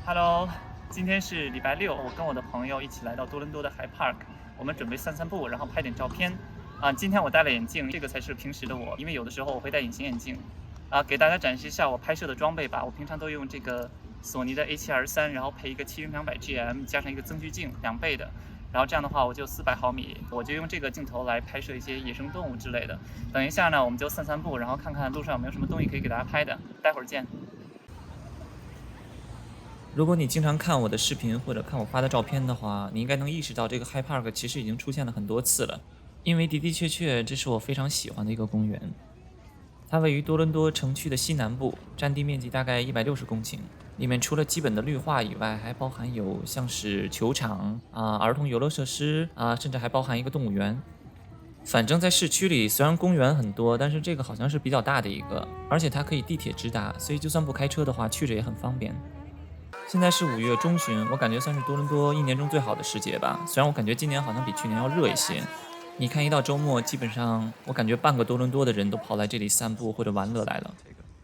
Hello，今天是礼拜六，我跟我的朋友一起来到多伦多的 High Park，我们准备散散步，然后拍点照片。今天我戴了眼镜，这个才是平时的我，因为有的时候我会戴隐形眼镜。给大家展示一下我拍摄的装备吧。我平常都用这个索尼的 A7R3，然后配一个7200GM，加上一个增距镜2倍的，然后这样的话我就400毫米，我就用这个镜头来拍摄一些野生动物之类的。等一下呢，我们就散散步，然后看看路上有没有什么东西可以给大家拍的。待会儿见。如果你经常看我的视频或者看我发的照片的话，你应该能意识到这个 High Park 其实已经出现了很多次了，因为的的确确这是我非常喜欢的一个公园。它位于多伦多城区的西南部，占地面积大概160公顷，里面除了基本的绿化以外，还包含有像是球场儿童游乐设施甚至还包含一个动物园。反正在市区里，虽然公园很多，但是这个好像是比较大的一个，而且它可以地铁直达，所以就算不开车的话，去着也很方便。现在是5月中旬，我感觉算是多伦多一年中最好的时节吧。虽然我感觉今年好像比去年要热一些。你看，一到周末，基本上我感觉半个多伦多的人都跑来这里散步或者玩乐来了。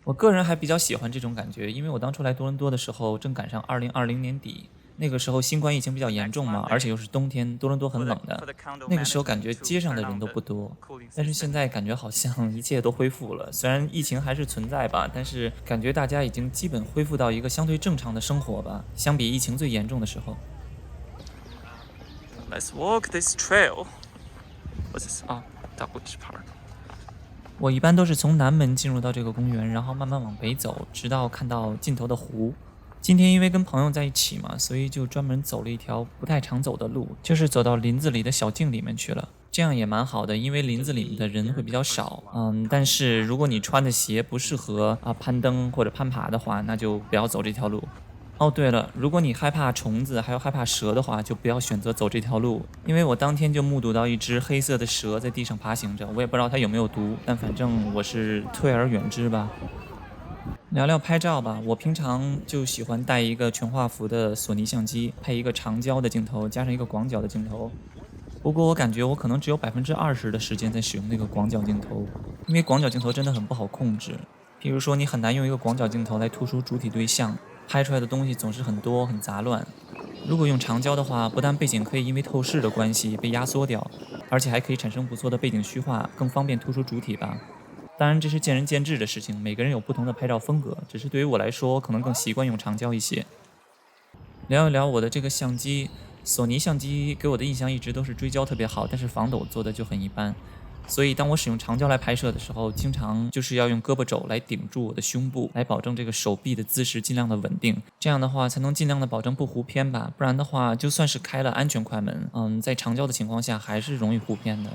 我个人还比较喜欢这种感觉，因为我当初来多伦多的时候，正赶上2020年底，那个时候新冠疫情比较严重嘛，而且又是冬天，多伦多很冷的。那个时候感觉街上的人都不多，但是现在感觉好像一切都恢复了。虽然疫情还是存在吧，但是感觉大家已经基本恢复到一个相对正常的生活吧，相比疫情最严重的时候。Let's walk this trail. What's this? Douglas Park. 我一般都是从南门进入到这个公园，然后慢慢往北走，直到看到尽头的湖。今天因为跟朋友在一起嘛，所以就专门走了一条不太常走的路，就是走到林子里的小径里面去了。这样也蛮好的，因为林子里面的人会比较少。但是如果你穿的鞋不适合攀登或者攀爬的话，那就不要走这条路。哦，对了，如果你害怕虫子还有害怕蛇的话，就不要选择走这条路，因为我当天就目睹到一只黑色的蛇在地上爬行着，我也不知道它有没有毒，但反正我是退而远之吧。聊聊拍照吧，我平常就喜欢带一个全画幅的索尼相机，配一个长焦的镜头，加上一个广角的镜头。不过我感觉我可能只有20%的时间在使用那个广角镜头，因为广角镜头真的很不好控制。比如说，你很难用一个广角镜头来突出主体对象，拍出来的东西总是很多很杂乱。如果用长焦的话，不但背景可以因为透视的关系被压缩掉，而且还可以产生不错的背景虚化，更方便突出主体吧。当然，这是见仁见智的事情，每个人有不同的拍照风格。只是对于我来说，可能更习惯用长焦一些。聊一聊我的这个相机，索尼相机给我的印象一直都是追焦特别好，但是防抖做的就很一般。所以当我使用长焦来拍摄的时候，经常就是要用胳膊肘来顶住我的胸部，来保证这个手臂的姿势尽量的稳定。这样的话才能尽量的保证不糊偏吧，不然的话就算是开了安全快门，在长焦的情况下还是容易糊偏的。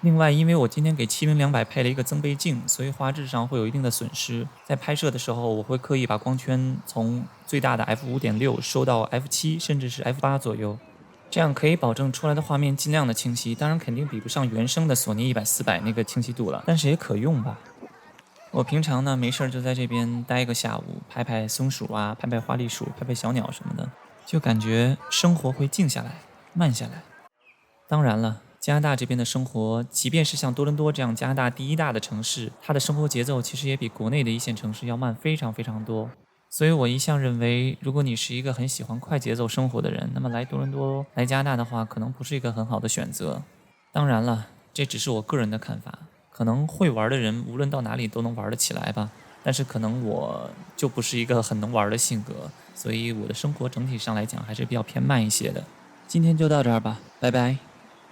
另外，因为我今天给70-200配了一个增倍镜，所以画质上会有一定的损失。在拍摄的时候，我会刻意把光圈从最大的 f5.6 收到 f7 甚至是 f8左右，这样可以保证出来的画面尽量的清晰。当然肯定比不上原生的索尼100-400那个清晰度了，但是也可用吧。我平常呢没事就在这边待个下午，拍拍松鼠拍拍花栗鼠，拍拍小鸟什么的，就感觉生活会静下来，慢下来。当然了，加拿大这边的生活，即便是像多伦多这样加拿大第一大的城市，它的生活节奏其实也比国内的一线城市要慢非常非常多。所以我一向认为，如果你是一个很喜欢快节奏生活的人，那么来多伦多、来加拿大的话，可能不是一个很好的选择。当然了，这只是我个人的看法，可能会玩的人无论到哪里都能玩得起来吧。但是可能我就不是一个很能玩的性格，所以我的生活整体上来讲还是比较偏慢一些的。今天就到这儿吧，拜拜。